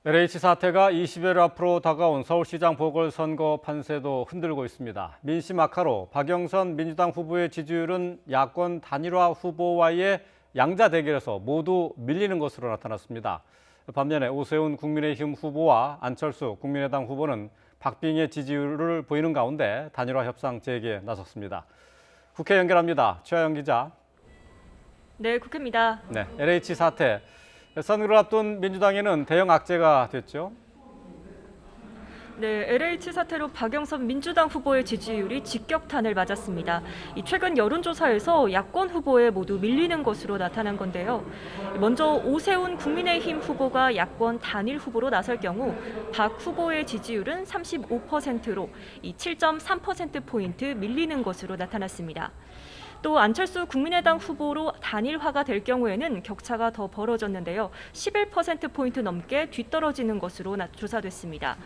LH 사태가 20여일 앞으로 다가온 서울시장 보궐선거 판세도 흔들고 있습니다. 민심 악화로 박영선 민주당 후보의 지지율은 야권 단일화 후보와의 양자 대결에서 모두 밀리는 것으로 나타났습니다. 반면에 오세훈 국민의힘 후보와 안철수 국민의당 후보는 박빙의 지지율을 보이는 가운데 단일화 협상 재개에 나섰습니다. 국회 연결합니다. 최하영 기자. 네, 국회입니다. 네, LH 사태. 선거를 앞둔 민주당에는 대형 악재가 됐죠. 네, LH 사태로 박영선 민주당 후보의 지지율이 직격탄을 맞았습니다. 최근 여론조사에서 야권 후보에 모두 밀리는 것으로 나타난 건데요. 먼저 오세훈 국민의힘 후보가 야권 단일 후보로 나설 경우 박 후보의 지지율은 35%로 7.3%포인트 밀리는 것으로 나타났습니다. 또 안철수 국민의당 후보로 단일화가 될 경우에는 격차가 더 벌어졌는데요. 11%포인트 넘게 뒤떨어지는 것으로 조사됐습니다.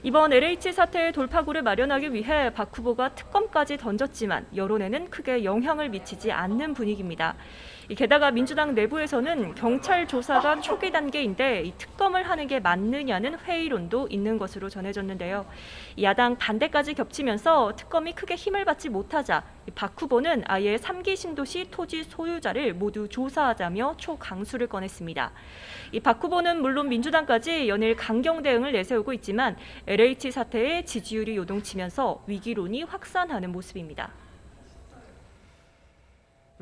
이번 LH 사태의 돌파구를 마련하기 위해 박 후보가 특검까지 던졌지만 여론에는 크게 영향을 미치지 않는 분위기입니다. 게다가 민주당 내부에서는 경찰 조사가 초기 단계인데 이 특검을 하는 게 맞느냐는 회의론도 있는 것으로 전해졌는데요. 야당 반대까지 겹치면서 특검이 크게 힘을 받지 못하자 박 후보는 아예 3기 신도시 토지 소유자를 모두 조사하자며 초강수를 꺼냈습니다. 박 후보는 물론 민주당까지 연일 강경 대응을 내세우고 있지만 LH 사태에 지지율이 요동치면서 위기론이 확산하는 모습입니다.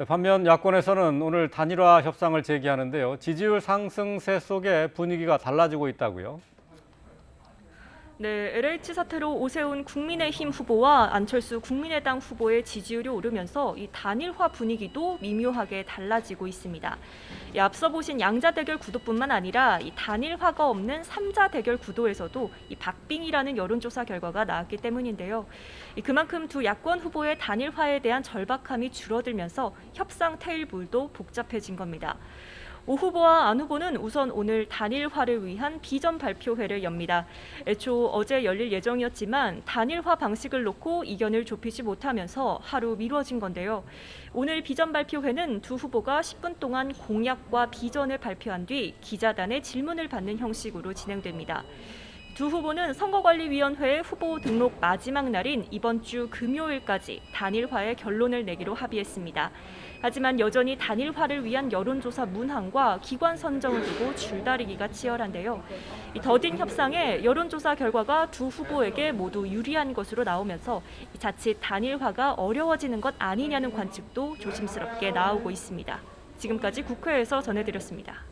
반면 야권에서는 오늘 단일화 협상을 재개하는데요. 지지율 상승세 속에 분위기가 달라지고 있다고요? 네, LH 사태로 오세훈 국민의힘 후보와 안철수 국민의당 후보의 지지율이 오르면서 이 단일화 분위기도 미묘하게 달라지고 있습니다. 앞서 보신 양자 대결 구도뿐만 아니라 이 단일화가 없는 3자 대결 구도에서도 이 박빙이라는 여론조사 결과가 나왔기 때문인데요. 그만큼 두 야권 후보의 단일화에 대한 절박함이 줄어들면서 협상 테이블도 복잡해진 겁니다. 오 후보와 안 후보는 우선 오늘 단일화를 위한 비전 발표회를 엽니다. 애초 어제 열릴 예정이었지만 단일화 방식을 놓고 이견을 좁히지 못하면서 하루 미뤄진 건데요. 오늘 비전 발표회는 두 후보가 10분 동안 공약과 비전을 발표한 뒤 기자단의 질문을 받는 형식으로 진행됩니다. 두 후보는 선거관리위원회의 후보 등록 마지막 날인 이번 주 금요일까지 단일화의 결론을 내기로 합의했습니다. 하지만 여전히 단일화를 위한 여론조사 문항과 기관 선정을 두고 줄다리기가 치열한데요. 더딘 협상에 여론조사 결과가 두 후보에게 모두 유리한 것으로 나오면서 자칫 단일화가 어려워지는 것 아니냐는 관측도 조심스럽게 나오고 있습니다. 지금까지 국회에서 전해드렸습니다.